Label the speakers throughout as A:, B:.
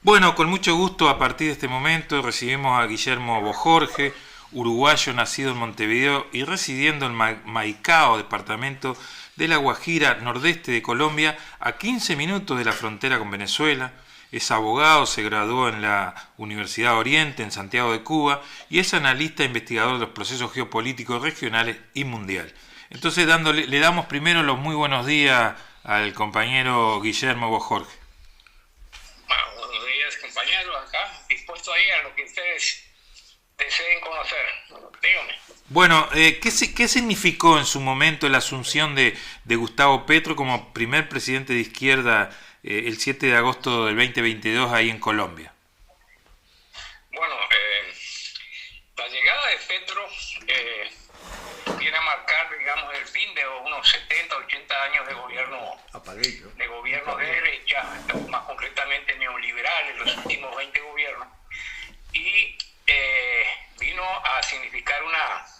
A: Bueno, con mucho gusto a partir de este momento recibimos a Guillermo Bojorge, uruguayo nacido en Montevideo y residiendo en Maicao, departamento de La Guajira, nordeste de Colombia, a 15 minutos de la frontera con Venezuela. Es abogado, se graduó en la Universidad Oriente en Santiago de Cuba y es analista e investigador de los procesos geopolíticos regionales y mundial. Entonces le damos primero los muy buenos días al compañero Guillermo Bojorge.
B: Bueno, buenos días, compañeros, acá, dispuesto ahí a lo que ustedes deseen conocer. Dígame.
A: Bueno, ¿qué significó en su momento la asunción de Gustavo Petro como primer presidente de izquierda el 7 de agosto del 2022 ahí en Colombia?
B: Bueno, la llegada de Petro viene a marcar, digamos, el fin de unos 70, 80 años de gobierno de derecha, más concretamente neoliberal en los últimos 20 gobiernos, y vino a significar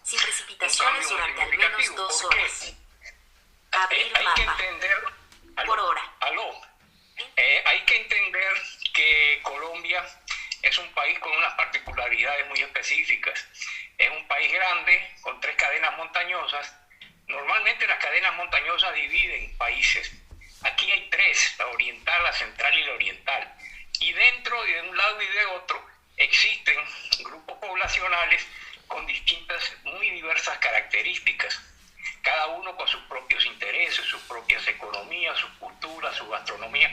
C: sin precipitaciones durante al menos 2 horas. Abrir
B: hay que
C: mapa.
B: entender,
C: Por hora.
B: hay que entender que Colombia es un país con unas particularidades muy específicas. Es un país grande, con 3 cadenas montañosas. Normalmente las cadenas montañosas dividen países. Aquí hay 3, la oriental, la central y la oriental. Y dentro de un lado y de otro existen grupos poblacionales con distintas, muy diversas características. Cada uno con sus propios intereses, sus propias economías, sus culturas, su gastronomía.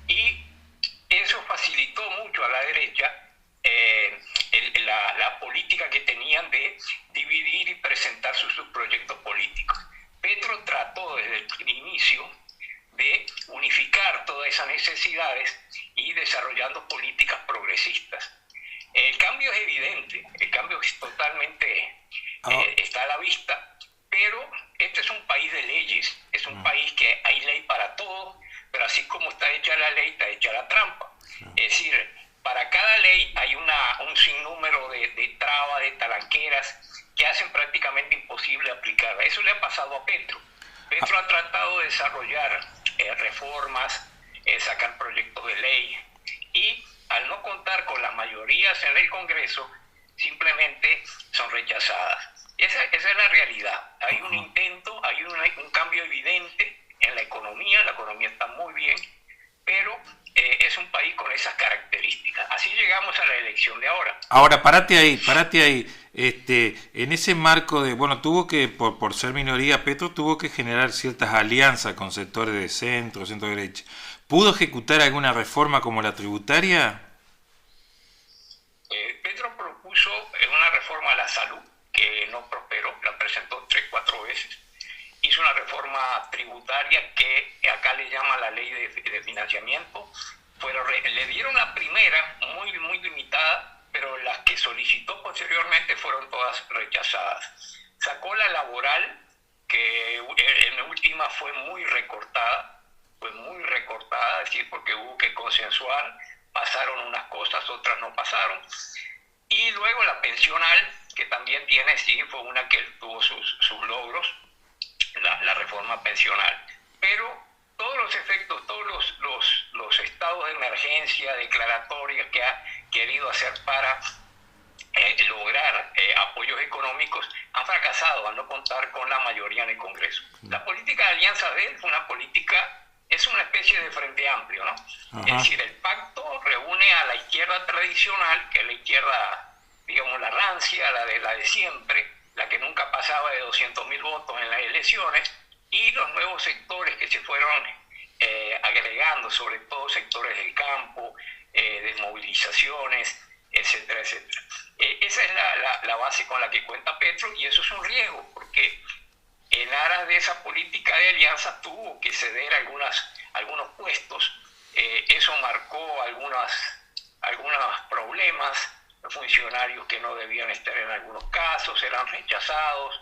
B: Y eso facilitó mucho a la derecha la política que tenían de dividir y presentar sus proyectos políticos. Petro trató desde el inicio de unificar todas esas necesidades y desarrollando políticas progresistas. El cambio es evidente, el cambio es totalmente, está a la vista, pero este es un país de leyes, es un país que hay ley para todo, pero así como está hecha la ley, está hecha la trampa. Es decir, para cada ley hay un sinnúmero de trabas, de talanqueras que hacen prácticamente imposible aplicarla. Eso le ha pasado a Petro. Petro ha tratado de desarrollar reformas, sacar proyectos de ley y al no contar con las mayorías en el Congreso, simplemente son rechazadas. Esa es la realidad. Hay un intento, hay un cambio evidente en la economía está muy bien, pero es un país con esas características. Así llegamos a la elección de ahora.
A: Ahora, parate ahí. En ese marco de, bueno, tuvo que, por ser minoría, Petro tuvo que generar ciertas alianzas con sectores de centro derecha. ¿Pudo ejecutar alguna reforma como la tributaria?
B: Petro propuso una reforma a la salud que no prosperó, la presentó 3, 4 veces. Hizo una reforma tributaria que acá le llama la ley de financiamiento. Le dieron la primera muy, muy limitada, pero las que solicitó posteriormente fueron todas rechazadas. Sacó la laboral, que en última fue muy recortada, es decir, porque hubo que consensuar, pasaron unas cosas, otras no pasaron. Y luego la pensional, que también tiene, sí, fue una que tuvo sus logros, la reforma pensional. Pero todos los efectos, todos los estados de emergencia, declaratorias que ha querido hacer para lograr apoyos económicos han fracasado al no contar con la mayoría en el Congreso. La política de alianza de él fue es una especie de frente amplio, ¿no?
A: Ajá.
B: Es decir, el pacto reúne a la izquierda tradicional, que es la izquierda, digamos, la rancia, la de siempre, la que nunca pasaba de 200.000 votos en las elecciones, y los nuevos sectores que se fueron agregando, sobre todo sectores del campo, desmovilizaciones, etcétera, etcétera. Esa es la base con la que cuenta Petro, y eso es un riesgo, porque en aras de esa política de alianza tuvo que ceder algunos puestos. Eso marcó algunos problemas, funcionarios que no debían estar en algunos casos, eran rechazados,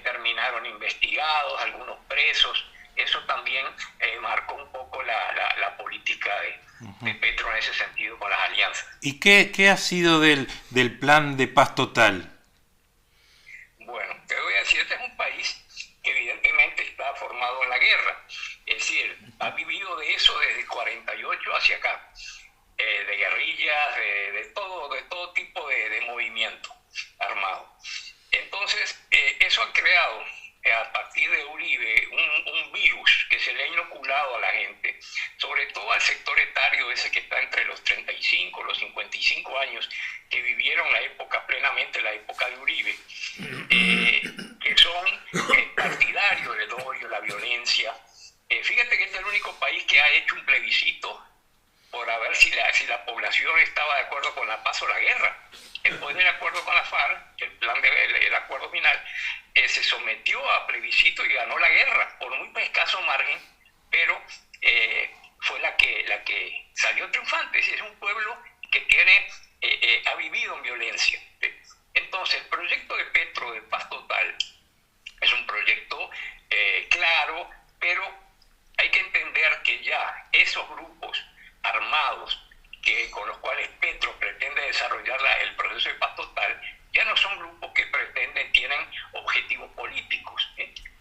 B: terminaron investigados, algunos presos. Eso también marcó un poco la política de Petro en ese sentido con las alianzas.
A: ¿Y qué ha sido del plan de paz total?
B: Bueno, te voy a decir, este es un país que evidentemente está formado en la guerra, es decir, ha vivido de eso desde el 48 hacia acá, de creado a partir de Uribe un virus que se le ha inoculado a la gente, sobre todo al sector etario ese que está entre los 35, los 55 años, que vivieron plenamente la época de Uribe, que son partidarios del odio, la violencia. Fíjate que este es el único país que ha hecho un plebiscito por a ver si la población estaba de acuerdo con la paz o la guerra. Después del acuerdo con la FARC, el acuerdo final, se sometió a plebiscito y ganó la guerra por muy escaso margen, pero fue la que salió triunfante. Es un pueblo que ha vivido en violencia. Entonces, el proyecto de Petro de Paz Total es un proyecto claro, pero hay que entender que ya esos grupos armados con los cuales Petro pretende desarrollar el proceso de paz total, ya no son grupos que tienen objetivos políticos,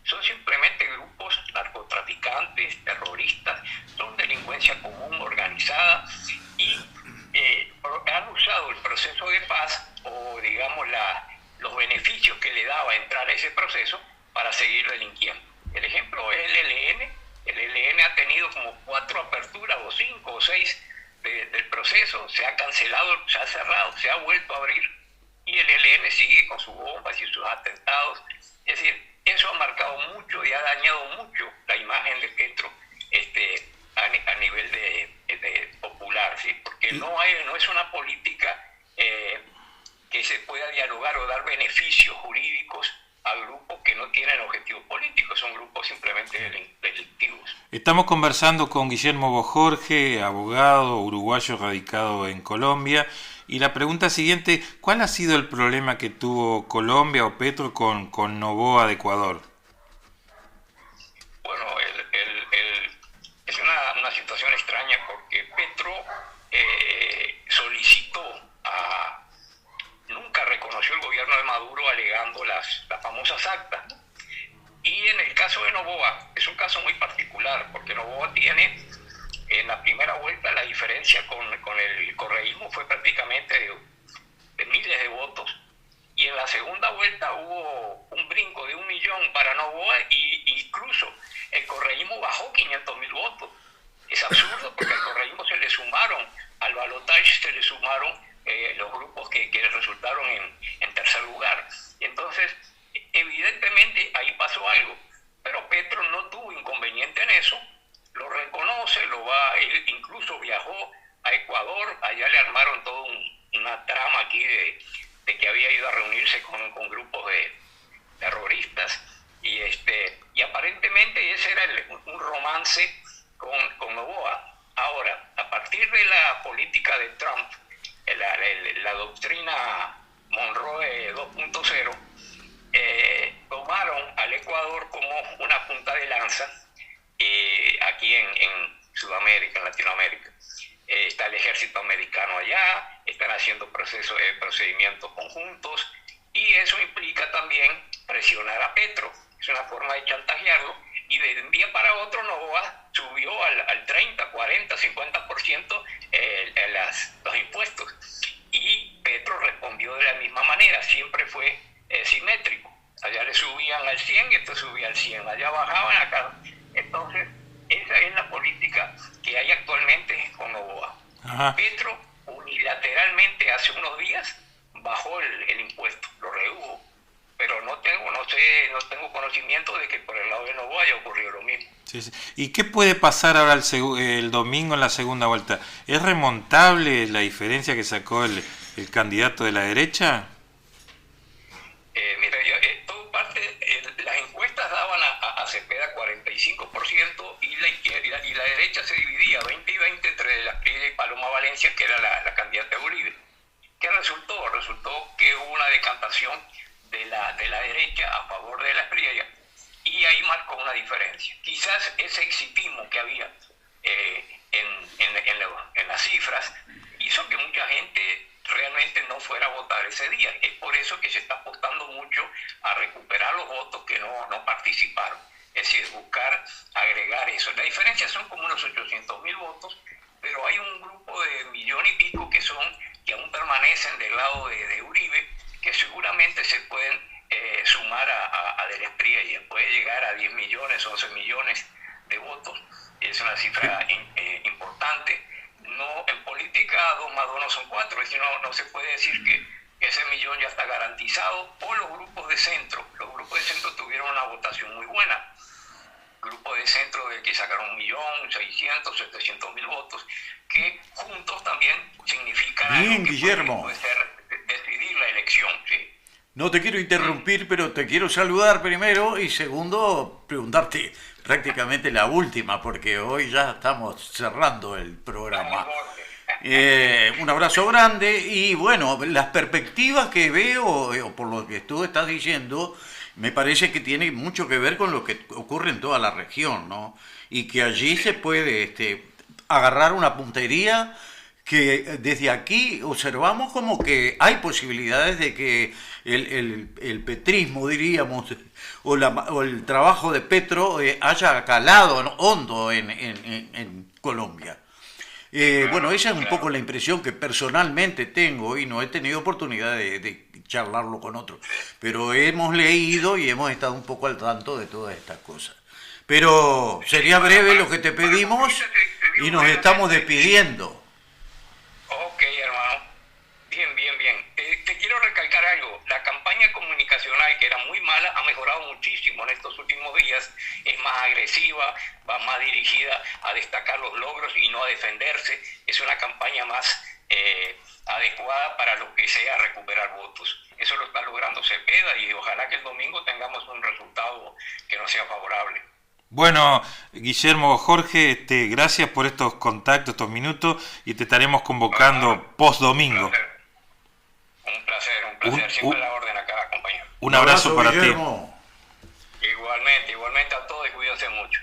B: son simplemente grupos narcotraficantes, terroristas, son delincuencia común organizada y han usado el proceso de paz o digamos los beneficios que le daba entrar a ese proceso para seguir delinquiendo. El ejemplo es el ELN. El ELN ha tenido como 4 aperturas o 5 o 6 del proceso, se ha cancelado, se ha cerrado, se ha vuelto a abrir y el ELN sigue con sus bombas y sus atentados. Es decir, eso ha marcado mucho y ha dañado mucho la imagen de Petro a nivel de popular, ¿sí? Porque no es una política que se pueda dialogar o dar beneficios jurídicos a grupos que no tienen objetivos políticos, son grupos simplemente delictivos.
A: Estamos conversando con Guillermo Bojorge, abogado uruguayo radicado en Colombia, y la pregunta siguiente, ¿cuál ha sido el problema que tuvo Colombia o Petro con Noboa de Ecuador?
B: Bueno, es una situación extraña porque Petro nunca reconoció el gobierno de Maduro alegando las famosas actas, ¿no? Y en el caso de Noboa, es un caso muy particular, porque Noboa tiene, en la primera vuelta, la diferencia con el correísmo fue prácticamente de miles de votos, y en la segunda vuelta hubo un brinco de 1 millón para Noboa, y incluso el correísmo bajó 500.000 votos. Es absurdo porque al correísmo se le sumaron, al balotaje se le sumaron los grupos que resultaron en tercer lugar. Entonces, evidentemente ahí pasó algo, pero Petro no tuvo inconveniente en eso, lo reconoce, él incluso viajó a Ecuador, allá le armaron toda una trama aquí de que había ido a reunirse con grupos de terroristas y aparentemente ese era un romance con Noboa. Ahora, a partir de la política de Trump, la doctrina Monroe 2.0, tomaron al Ecuador como una punta de lanza aquí en Sudamérica, en Latinoamérica. Está el ejército americano allá, están haciendo procedimientos conjuntos y eso implica también presionar a Petro. Es una forma de chantajearlo y de un día para otro Noboa subió al 30, 40, 50% los impuestos y Petro respondió de la misma manera, siempre fue simétrico. Allá le subían al 100 y esto subía al 100, allá bajaban acá. Entonces, esa es la política que hay actualmente con Noboa. Ajá. Petro unilateralmente hace unos días bajó el impuesto, lo redujo, pero no tengo conocimiento de que por el lado de Noboa haya ocurrido lo mismo.
A: Sí, sí. ¿Y qué puede pasar ahora el domingo en la segunda vuelta? ¿Es remontable la diferencia que sacó el candidato de la derecha?
B: Mira, todo parte, las encuestas daban a Cepeda 45% y la izquierda y la derecha se dividía 20 y 20 entre la Espriella y Paloma Valencia, que era la candidata de Uribe. ¿Qué resultó? Resultó que hubo una decantación de la derecha a favor de la Espriella y ahí marcó una diferencia. Quizás ese exitismo que había en las cifras hizo que mucha gente realmente no fuera a votar ese día. Es por eso que se está apostando mucho a recuperar los votos que no participaron. Es decir, buscar agregar eso. La diferencia son como unos 800.000 votos, pero hay un grupo de 1,5 millones que aún permanecen del lado de Uribe, que seguramente se pueden sumar a del puede llegar a 10 millones, 11 millones de votos. Es una cifra importante. No, en política 2 más 2 no son 4, es decir, no se puede decir que ese millón ya está garantizado. O los grupos de centro tuvieron una votación muy buena. Grupos de centro de que sacaron 1.600.000, 700.000 votos, que juntos también significan
D: Bien,
B: algo que
D: Guillermo.
B: puede ser decidir la elección, ¿sí?
D: No te quiero interrumpir, pero te quiero saludar primero y segundo, preguntarte prácticamente la última, porque hoy ya estamos cerrando el programa. Un abrazo grande y bueno, las perspectivas que veo, o por lo que tú estás diciendo, me parece que tiene mucho que ver con lo que ocurre en toda la región, ¿no? Y que allí se puede agarrar una puntería que desde aquí observamos como que hay posibilidades de que el petrismo, diríamos, o el trabajo de Petro haya calado hondo en Colombia. Bueno, esa es un poco la impresión que personalmente tengo y no he tenido oportunidad de charlarlo con otros, pero hemos leído y hemos estado un poco al tanto de todas estas cosas. Pero sería breve lo que te pedimos y nos estamos despidiendo.
B: Ok, hermano. Bien. Te quiero recalcar algo. La campaña comunicacional, que era muy mala, ha mejorado muchísimo en estos últimos días. Es más agresiva, va más dirigida a destacar los logros y no a defenderse. Es una campaña más adecuada para lo que sea recuperar votos. Eso lo está logrando Cepeda y ojalá que el domingo tengamos un resultado que nos sea favorable.
A: Bueno, Guillermo, Jorge, gracias por estos contactos, estos minutos, y te estaremos convocando post domingo.
B: Un placer. Siempre a la orden acá, compañero.
A: Un abrazo para
D: Guillermo.
B: Igualmente a todos y cuídense mucho.